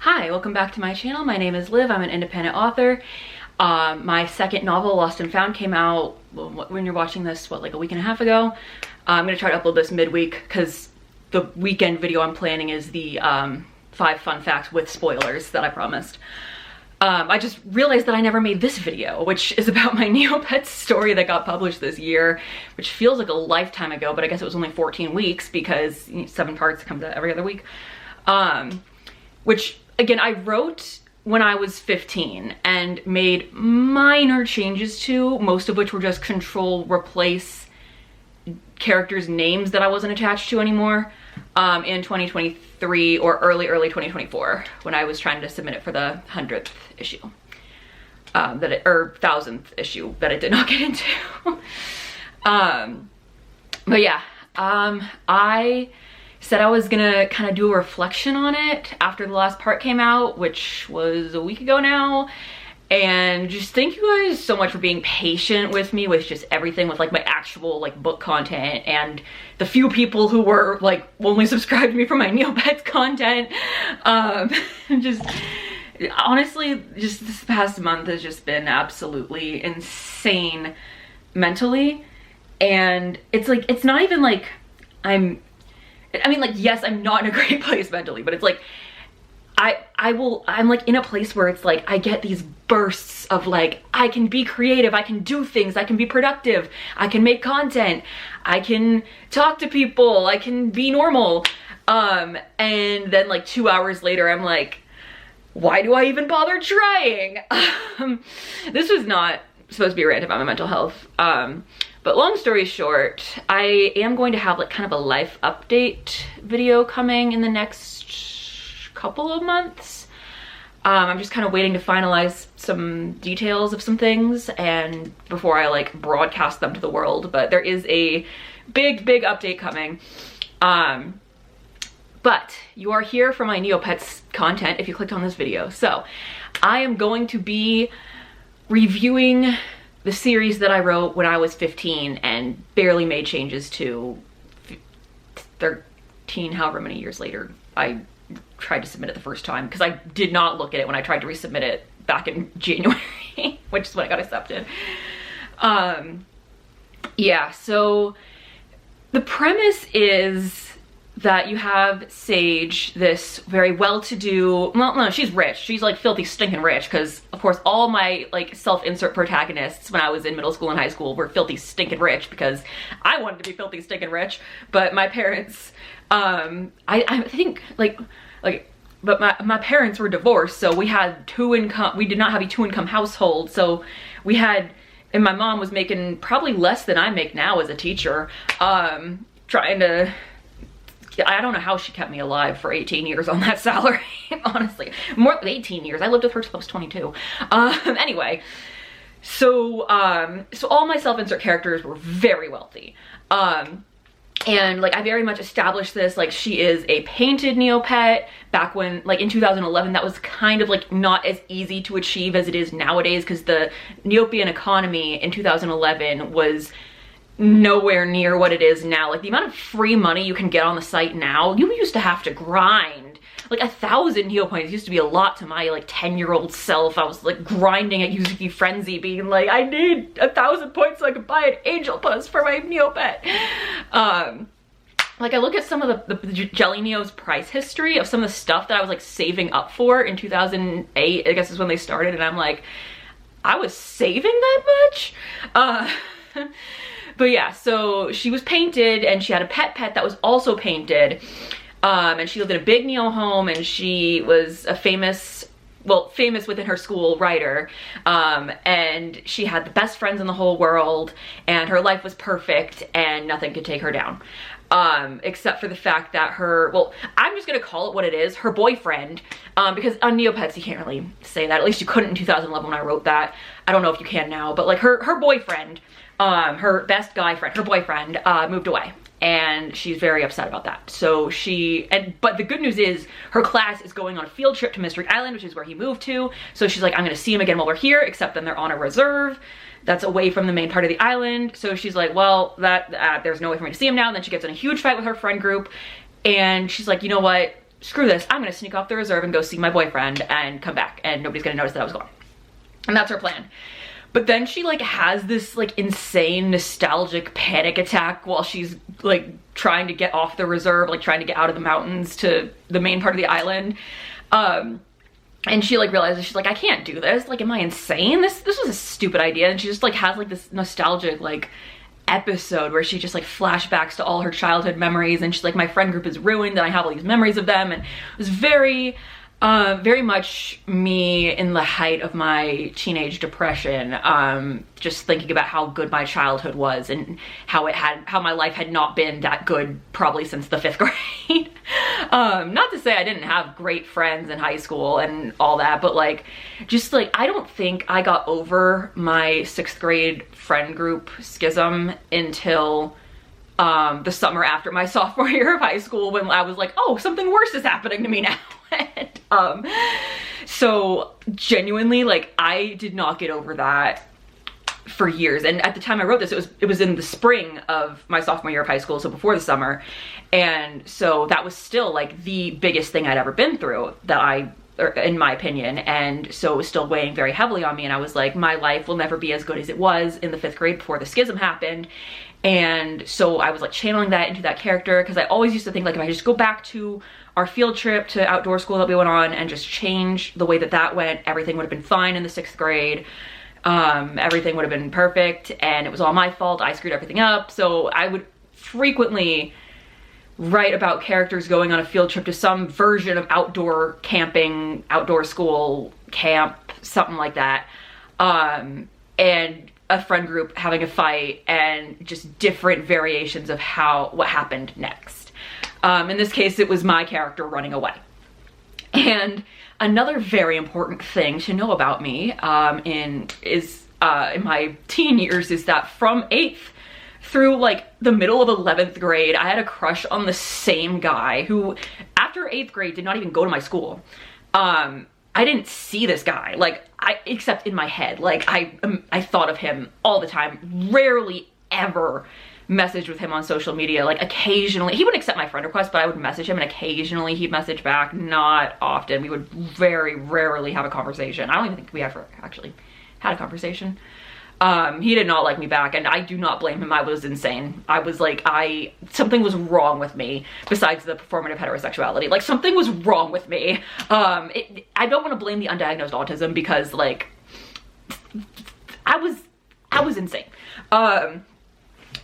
Hi, welcome back to my channel. My name is Liv. I'm an independent author. My second novel, Lost and Found, came out when you're watching this, like a week and a half ago. I'm gonna try to upload this midweek because the weekend video I'm planning is the 5 fun facts with spoilers that I promised. I just realized that I never made this video, which is about my Neopets story that got published this year, which feels like a lifetime ago, but I guess it was only 14 weeks because 7 parts comes out every other week. Which, again, I wrote when I was 15 and made minor changes to, most of which were just control replace characters' names that I wasn't attached to anymore, in 2023 or early 2024 when I was trying to submit it for the 100th issue, or 1000th issue that it did not get into. But yeah, I said I was gonna kind of do a reflection on it after the last part came out, which was a week ago now. And just thank you guys so much for being patient with me with just everything, with like my actual like book content, and the few people who were like only subscribed to me for my Neopets content. Just honestly, just this past month has just been absolutely insane mentally. And it's like, it's not even like I mean, like, yes, I'm not in a great place mentally, but it's like, I'm like in a place where it's like, I get these bursts of like, I can be creative, I can do things, I can be productive, I can make content, I can talk to people, I can be normal. And then like 2 hours later, I'm like, why do I even bother trying? This was not supposed to be a rant about my mental health. But long story short, I am going to have like kind of a life update video coming in the next couple of months. I'm just kind of waiting to finalize some details of some things and before I like broadcast them to the world, but there is a big update coming. But you are here for my Neopets content if you clicked on this video. So I am going to be reviewing the series that I wrote when I was 15 and barely made changes to 13, however many years later I tried to submit it the first time, because I did not look at it when I tried to resubmit it back in January, which is when I got accepted. Yeah, so the premise is that you have Sage, this very well-to-do, well, no, she's rich. She's like filthy stinking rich, because of course all my like self-insert protagonists when I was in middle school and high school were filthy stinking rich because I wanted to be filthy stinking rich, but my parents, I think but my parents were divorced, so we had we did not have a 2-income household, so we had, and my mom was making probably less than I make now as a teacher, trying to, I don't know how she kept me alive for 18 years on that salary, honestly. More than 18 years. I lived with her till I was 22. Anyway, so all my self-insert characters were very wealthy. And like I very much established this, like she is a painted Neopet. Back when, like in 2011, that was kind of like not as easy to achieve as it is nowadays, because the Neopian economy in 2011 was nowhere near what it is now. Like the amount of free money you can get on the site now, you used to have to grind. Like 1,000 Neopoints used to be a lot to my like 10-year-old self. I was like grinding at Yuzuki Frenzy, being like, I need 1,000 points so I could buy an angel puss for my Neopet. Like I look at some of the Jelly Neo's price history of some of the stuff that I was like saving up for in 2008, I guess is when they started, and I'm like, I was saving that much? But yeah, so she was painted and she had a pet that was also painted. And she lived in a big Neo home, and she was a famous within her school writer. And she had the best friends in the whole world, and her life was perfect and nothing could take her down. Except for the fact that I'm just gonna call it what it is, her boyfriend, because on Neopets you can't really say that, at least you couldn't in 2011 when I wrote that. I don't know if you can now, but like her boyfriend, her best guy friend, her boyfriend, moved away, and she's very upset about that. So but the good news is her class is going on a field trip to Mystery Island, which is where he moved to. So she's like, I'm gonna see him again while we're here, except then they're on a reserve that's away from the main part of the island. So she's like, well, there's no way for me to see him now. And then she gets in a huge fight with her friend group, and she's like, you know what? screw this, I'm gonna sneak off the reserve and go see my boyfriend and come back and nobody's gonna notice that I was gone. And that's her plan. But then she like has this like insane nostalgic panic attack while she's like trying to get off the reserve, like trying to get out of the mountains to the main part of the island. And she like realizes, she's like, I can't do this. Like, am I insane? This was a stupid idea. And she just like has like this nostalgic like episode where she just like flashbacks to all her childhood memories, and she's like, my friend group is ruined and I have all these memories of them. And it was very much me in the height of my teenage depression, just thinking about how good my childhood was and how my life had not been that good probably since the 5th grade. Not to say I didn't have great friends in high school and all that, but like, just like, I don't think I got over my 6th grade friend group schism until the summer after my sophomore year of high school, when I was like, oh, something worse is happening to me now. So genuinely, like, I did not get over that for years. And at the time I wrote this, it was in the spring of my sophomore year of high school, so before the summer. And so that was still like the biggest thing I'd ever been through, in my opinion. And so it was still weighing very heavily on me. And I was like, my life will never be as good as it was in the 5th grade before the schism happened. And so I was like channeling that into that character, because I always used to think like, if I just go back to our field trip to outdoor school that we went on and just change the way that went, everything would have been fine in the 6th grade. Everything would have been perfect, and it was all my fault. I screwed everything up. So I would frequently write about characters going on a field trip to some version of outdoor camping, outdoor school camp, something like that. And a friend group having a fight, and just different variations of what happened next. In this case, it was my character running away. And another very important thing to know about me in my teen years is that from 8th through like the middle of 11th grade, I had a crush on the same guy who, after 8th grade, did not even go to my school. I didn't see this guy, like, except in my head. Like, I thought of him all the time, rarely ever messaged with him on social media. Like, occasionally, he wouldn't accept my friend request, but I would message him, and occasionally he'd message back. Not often. We would very rarely have a conversation. I don't even think we ever actually had a conversation. He did not like me back, and I do not blame him. I was insane. I was like, something was wrong with me besides the performative heterosexuality. Like, something was wrong with me. I don't want to blame the undiagnosed autism, because like, I was insane.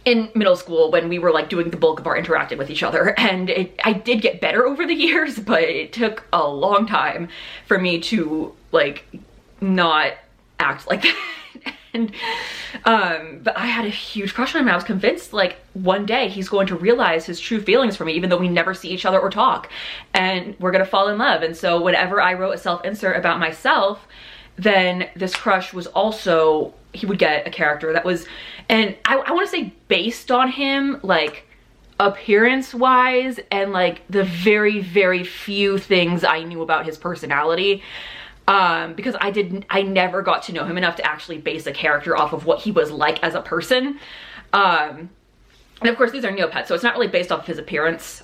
In middle school, when we were like doing the bulk of our interacting with each other, and I did get better over the years, but it took a long time for me to like not act like that. And but I had a huge crush on him. I was convinced like one day he's going to realize his true feelings for me, even though we never see each other or talk, and we're gonna fall in love. And so whenever I wrote a self-insert about myself, then this crush was also, he would get a character that was, and I want to say based on him, like appearance wise, and like the very few things I knew about his personality. Because I never got to know him enough to actually base a character off of what he was like as a person. And of course these are Neopets, so it's not really based off of his appearance.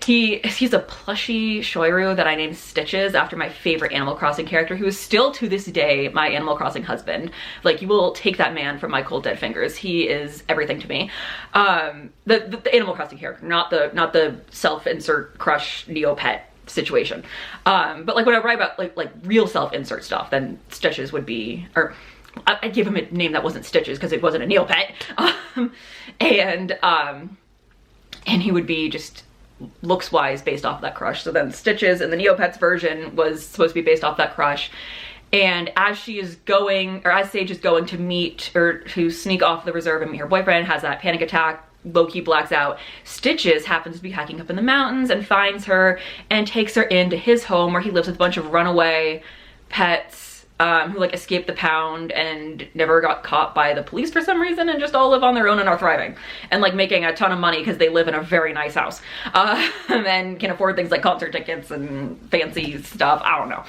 He's a plushy Shoiru that I named Stitches after my favorite Animal Crossing character, who is still to this day my Animal Crossing husband. Like, you will take that man from my cold dead fingers. He is everything to me. The Animal Crossing character, not the self-insert crush Neopet situation. But like when I write about like real self-insert stuff, then Stitches would be, or I'd give him a name that wasn't Stitches because it wasn't a Neopet. And he would be just looks wise based off of that crush. So then Stitches in the Neopets version was supposed to be based off that crush. And as she is going, or as Sage is going to meet, or to sneak off the reserve and meet her boyfriend, has that panic attack, low-key blacks out, Stitches happens to be hiking up in the mountains and finds her and takes her into his home, where he lives with a bunch of runaway pets who like escaped the pound and never got caught by the police for some reason, and just all live on their own and are thriving and like making a ton of money because they live in a very nice house and can afford things like concert tickets and fancy stuff. I don't know.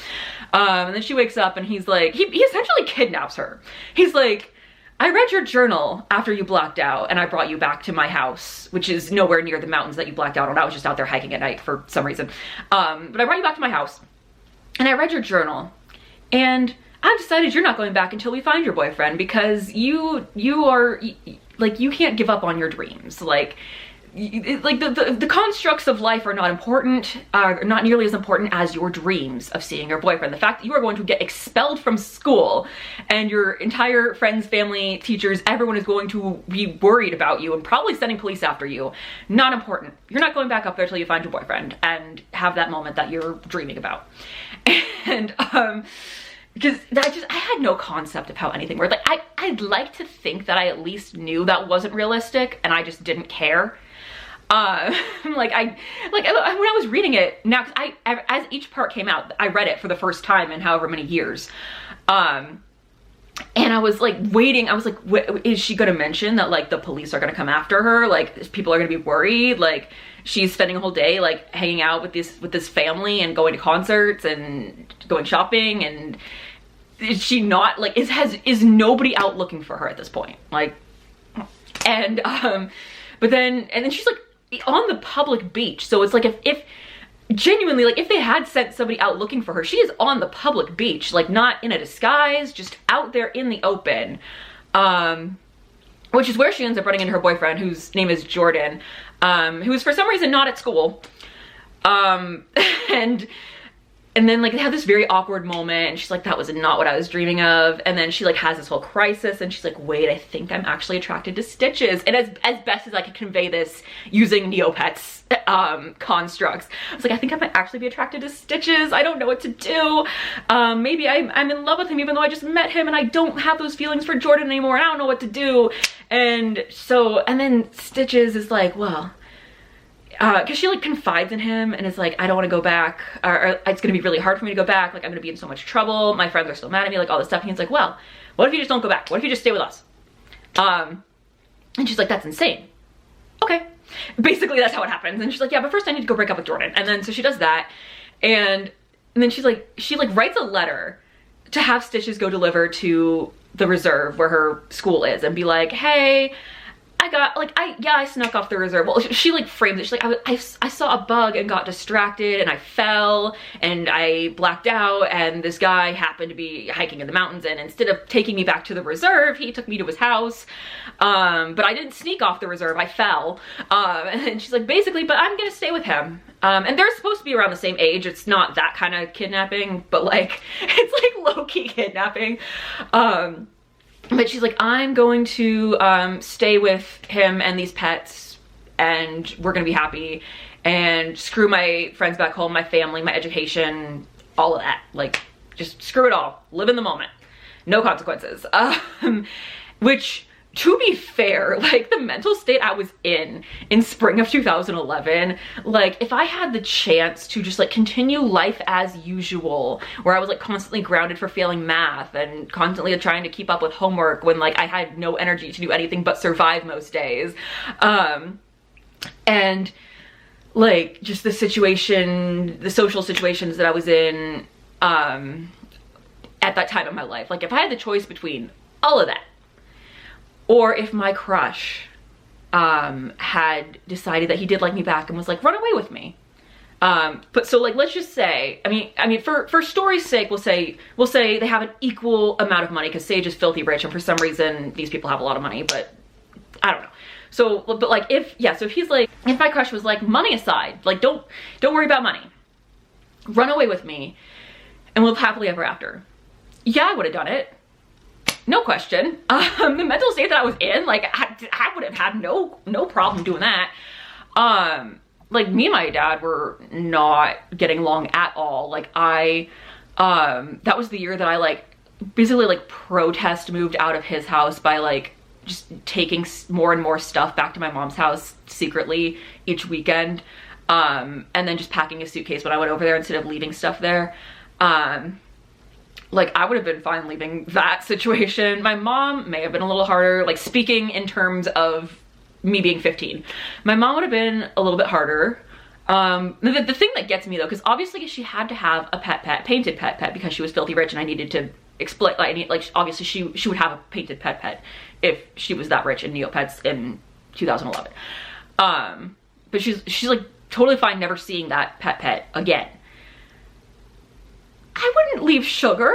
And then she wakes up and he's like, he essentially kidnaps her. He's like, I read your journal after you blacked out and I brought you back to my house, which is nowhere near the mountains that you blacked out on. I was just out there hiking at night for some reason. But I brought you back to my house and I read your journal and I've decided you're not going back until we find your boyfriend because you are, like, you can't give up on your dreams. Like the constructs of life are not important, are not nearly as important as your dreams of seeing your boyfriend. The fact that you are going to get expelled from school and your entire friends, family, teachers, everyone is going to be worried about you and probably sending police after you, not important. You're not going back up there till you find your boyfriend and have that moment that you're dreaming about. And because I had no concept of how anything worked. Like I'd like to think that I at least knew that wasn't realistic and I just didn't care. When I was reading it now, as each part came out, I read it for the first time in however many years. And I was like waiting, I was like, is she gonna mention that like the police are gonna come after her? Like people are gonna be worried, like she's spending a whole day like hanging out with this family and going to concerts and going shopping, and is she not like, is nobody out looking for her at this point? Like, and then she's like on the public beach. So it's like if genuinely, like if they had sent somebody out looking for her, she is on the public beach, like not in a disguise, just out there in the open. Which is where she ends up running into her boyfriend, whose name is Jordan, who is for some reason not at school. And then like they have this very awkward moment and she's like, that was not what I was dreaming of. And then she like has this whole crisis and she's like, wait, I think I'm actually attracted to Stitches. And as best as I could convey this using Neopets constructs, I was like, I think I might actually be attracted to Stitches. I don't know what to do. Maybe I'm in love with him even though I just met him and I don't have those feelings for Jordan anymore. I don't know what to do. And then Stitches is like, well, because she like confides in him and is like, I don't want to go back, or it's gonna be really hard for me to go back, like I'm gonna be in so much trouble, my friends are still mad at me, like all this stuff. And he's like, well, what if you just don't go back? What if you just stay with us? And she's like, that's insane. Okay, basically that's how it happens. And she's like, yeah, but first I need to go break up with Jordan. And then so she does that, and then she writes a letter to have Stitches go deliver to the reserve where her school is and be like, hey, I snuck off the reserve. Well, she like frames it. She's like, I saw a bug and got distracted and I fell and I blacked out and this guy happened to be hiking in the mountains and instead of taking me back to the reserve, he took me to his house. But I didn't sneak off the reserve, I fell. And she's like, basically, but I'm gonna stay with him. And they're supposed to be around the same age. It's not that kind of kidnapping, but like, it's like low-key kidnapping. But she's like, I'm going to stay with him and these pets and we're gonna be happy and screw my friends back home, my family, my education, all of that. Like, just screw it all. Live in the moment. No consequences. Which, to be fair, like the mental state I was in spring of 2011, like if I had the chance to just like continue life as usual, where I was like constantly grounded for failing math and constantly trying to keep up with homework when like I had no energy to do anything but survive most days. And like just the social situations that I was in at that time in my life, like if I had the choice between all of that, or if my crush had decided that he did like me back and was like, run away with me. But so like, let's just say, I mean, for story's sake, we'll say they have an equal amount of money because Sage is filthy rich and for some reason these people have a lot of money, but I don't know. So, but like so if he's like, if my crush was like, money aside, like don't worry about money, run away with me and we'll live happily ever after. Yeah, I would have done it. No question. The mental state that I was in, like I would have had no problem doing that. Like me and my dad were not getting along at all. Like that was the year that I like basically like protest moved out of his house by like just taking more and more stuff back to my mom's house secretly each weekend. And then just packing a suitcase when I went over there instead of leaving stuff there. Like I would have been fine leaving that situation. My mom may have been a little harder, like speaking in terms of me being 15. My mom would have been a little bit harder. The thing that gets me though, because obviously she had to have a painted pet because she was filthy rich and I needed to explain, like obviously she would have a painted pet if she was that rich in Neopets in 2011. But she's like totally fine never seeing that pet again. I wouldn't leave Sugar.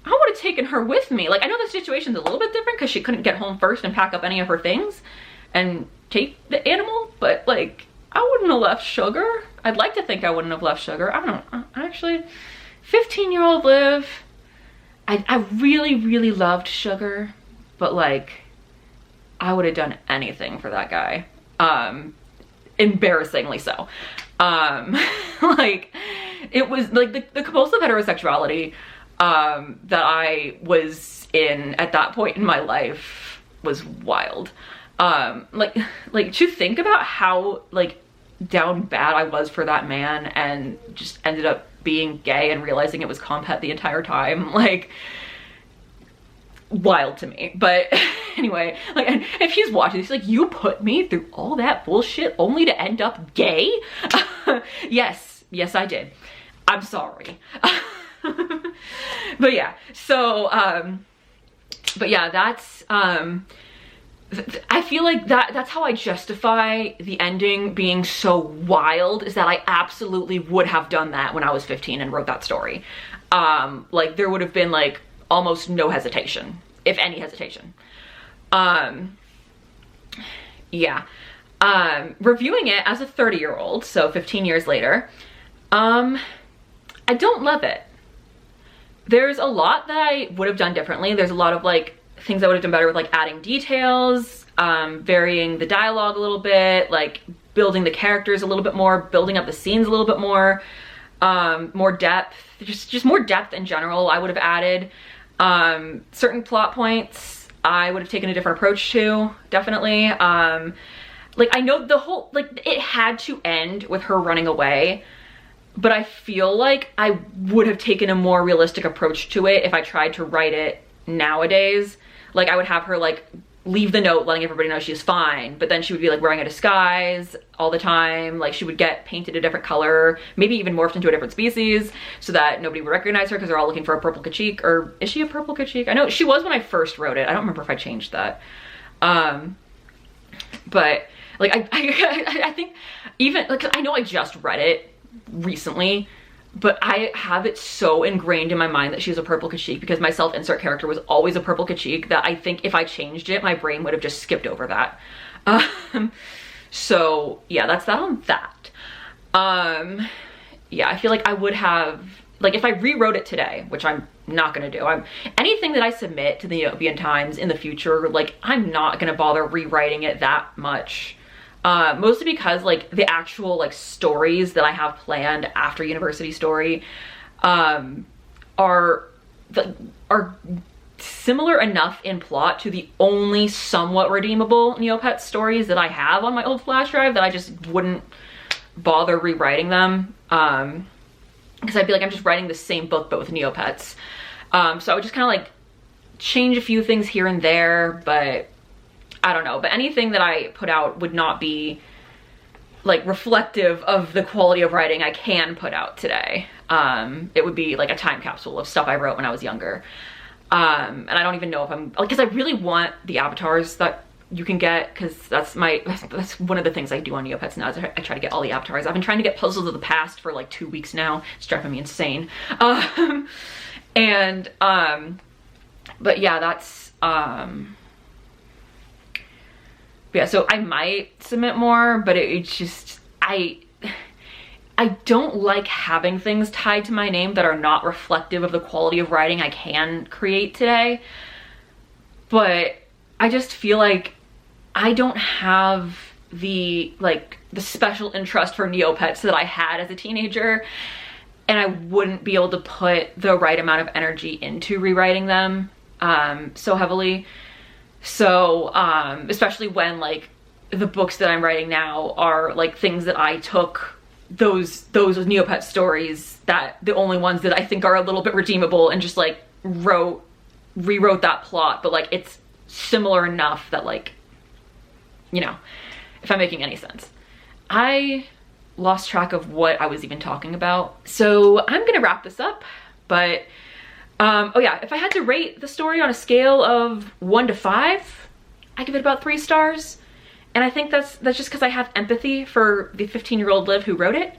I would have taken her with me. Like, I know the situation's a little bit different because she couldn't get home first and pack up any of her things and take the animal, but like, I wouldn't have left Sugar. I'd like to think I wouldn't have left Sugar. I don't know. Actually, 15-year-old Liv, I really, really loved Sugar, but like, I would have done anything for that guy. Embarrassingly so. Like, it was like the compulsive heterosexuality that I was in at that point in my life was wild. Like to think about how like down bad I was for that man and just ended up being gay and realizing it was compet the entire time, like, wild to me. But anyway, like, and if he's watching this, he's like, you put me through all that bullshit only to end up gay? Yes, I did. I'm sorry. But yeah, so but yeah, that's I feel like that's how I justify the ending being so wild, is that I absolutely would have done that when I was 15 and wrote that story. Like, there would have been like almost no hesitation, if any hesitation. Yeah. Reviewing it as a 30-year-old, so 15 years later, I don't love it. There's a lot that I would have done differently. There's a lot of like things I would have done better with, like adding details, varying the dialogue a little bit, like building the characters a little bit more, building up the scenes a little bit more, more depth, just more depth in general I would have added. Certain plot points I would have taken a different approach to, definitely. Like, I know the whole, like, it had to end with her running away, but I feel like I would have taken a more realistic approach to it if I tried to write it nowadays. Like, I would have her like leave the note letting everybody know she's fine, but then she would be like wearing a disguise all the time. Like, she would get painted a different color, maybe even morphed into a different species so that nobody would recognize her because they're all looking for a purple Kachik. Or is she a purple Kachik? I know she was when I first wrote it. I don't remember if I changed that. But like, I think even like, I know I just read it recently, but I have it so ingrained in my mind that she's a purple Kachik because my self-insert character was always a purple Kachik, that I think if I changed it, my brain would have just skipped over that. So yeah, that's that on that. Yeah, I feel like I would have, like, if I rewrote it today, which I'm not gonna do, anything that I submit to the Neopian Times in the future, like, I'm not gonna bother rewriting it that much. Mostly because like the actual like stories that I have planned after University Story are similar enough in plot to the only somewhat redeemable Neopets stories that I have on my old flash drive that I just wouldn't bother rewriting them, because I'd be like, I'm just writing the same book but with Neopets. So I would just kind of like change a few things here and there, but I don't know. But anything that I put out would not be like reflective of the quality of writing I can put out today. It would be like a time capsule of stuff I wrote when I was younger. And I don't even know if I'm, like, because I really want the avatars that you can get, because that's one of the things I do on Neopets now, is I try to get all the avatars. I've been trying to get Puzzles of the Past for like 2 weeks now. It's driving me insane. But yeah, that's yeah, so I might submit more, but it's just, I don't like having things tied to my name that are not reflective of the quality of writing I can create today. But I just feel like I don't have the special interest for Neopets that I had as a teenager, and I wouldn't be able to put the right amount of energy into rewriting them so heavily. So, especially when like the books that I'm writing now are like things that I took those Neopet stories, that the only ones that I think are a little bit redeemable, and just like rewrote that plot, but like it's similar enough that, like, you know, if I'm making any sense. I lost track of what I was even talking about, so I'm gonna wrap this up. But oh yeah, if I had to rate the story on a scale of 1 to 5, I give it about 3 stars. And I think that's just because I have empathy for the 15-year-old Liv who wrote it.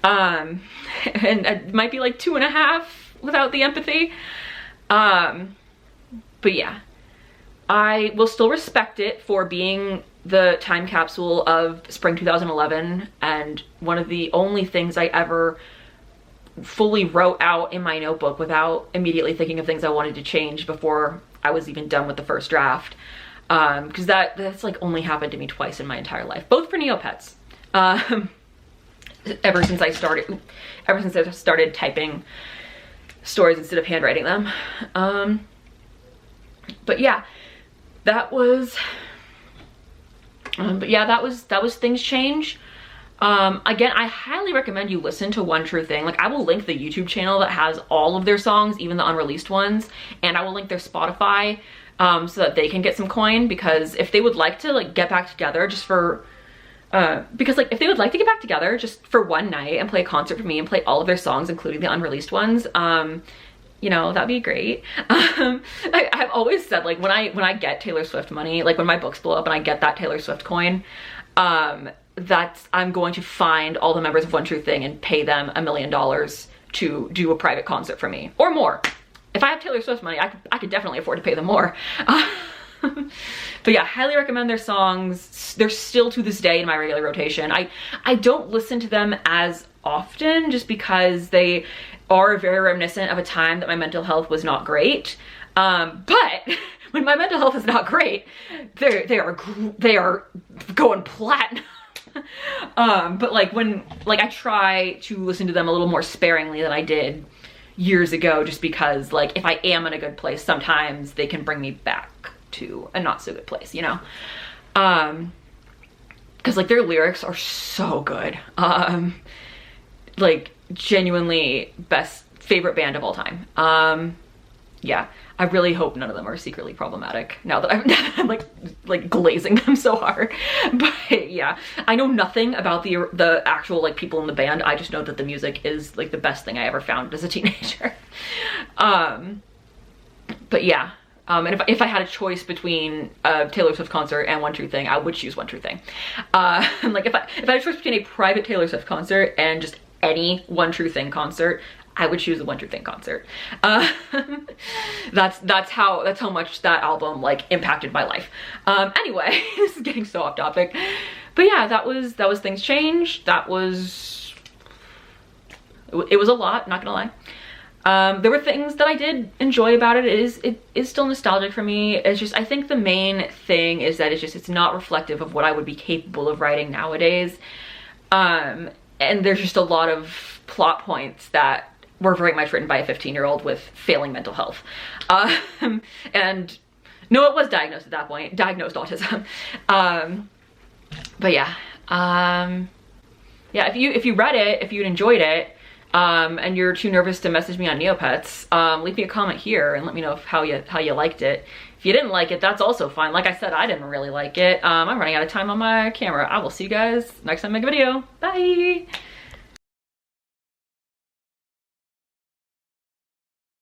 And it might be like 2.5 without the empathy. But yeah, I will still respect it for being the time capsule of spring 2011 and one of the only things I ever fully wrote out in my notebook without immediately thinking of things I wanted to change before I was even done with the first draft. Because that's like only happened to me twice in my entire life, both for Neopets. Ever since I started typing stories instead of handwriting them. But yeah, that was Things Change. Again, I highly recommend you listen to One True Thing. Like, I will link the YouTube channel that has all of their songs, even the unreleased ones, and I will link their Spotify so that they can get some coin, because if they would like to like get back together just for if they would like to get back together just for one night and play a concert for me and play all of their songs, including the unreleased ones, you know, that'd be great. I've always said, like, when I get Taylor Swift money, like when my books blow up and I get that Taylor Swift coin, I'm going to find all the members of One True Thing and pay them $1 million to do a private concert for me, or more. If I have Taylor Swift money, I could definitely afford to pay them more. But yeah, highly recommend their songs. They're still to this day in my regular rotation. I don't listen to them as often just because they are very reminiscent of a time that my mental health was not great. But when my mental health is not great, they are going platinum. But like I try to listen to them a little more sparingly than I did years ago, just because like if I am in a good place, sometimes they can bring me back to a not so good place, you know? Because like their lyrics are so good. Like genuinely favorite band of all time. Yeah, I really hope none of them are secretly problematic now that I'm like glazing them so hard. But yeah, I know nothing about the actual like people in the band. I just know that the music is like the best thing I ever found as a teenager. But yeah, and if I had a choice between a Taylor Swift concert and One True Thing, I would choose One True Thing. Like if I had a choice between a private Taylor Swift concert and just any One True Thing concert, I would choose the One True Thing concert. That's how much that album like impacted my life. Anyway, this is getting so off topic, but yeah, that was Things Change. It was a lot, not gonna lie. There were things that I did enjoy about it. It is still nostalgic for me. It's just, I think the main thing is that it's not reflective of what I would be capable of writing nowadays. And there's just a lot of plot points that were very much written by a 15-year-old with failing mental health. And no, it was diagnosed at that point, diagnosed autism. But yeah, yeah, if you read it, if you enjoyed it, and you're too nervous to message me on Neopets, leave me a comment here and let me know how you liked it. If you didn't like it, that's also fine. Like I said, I didn't really like it. I'm running out of time on my camera. I will see you guys next time I make a video. Bye!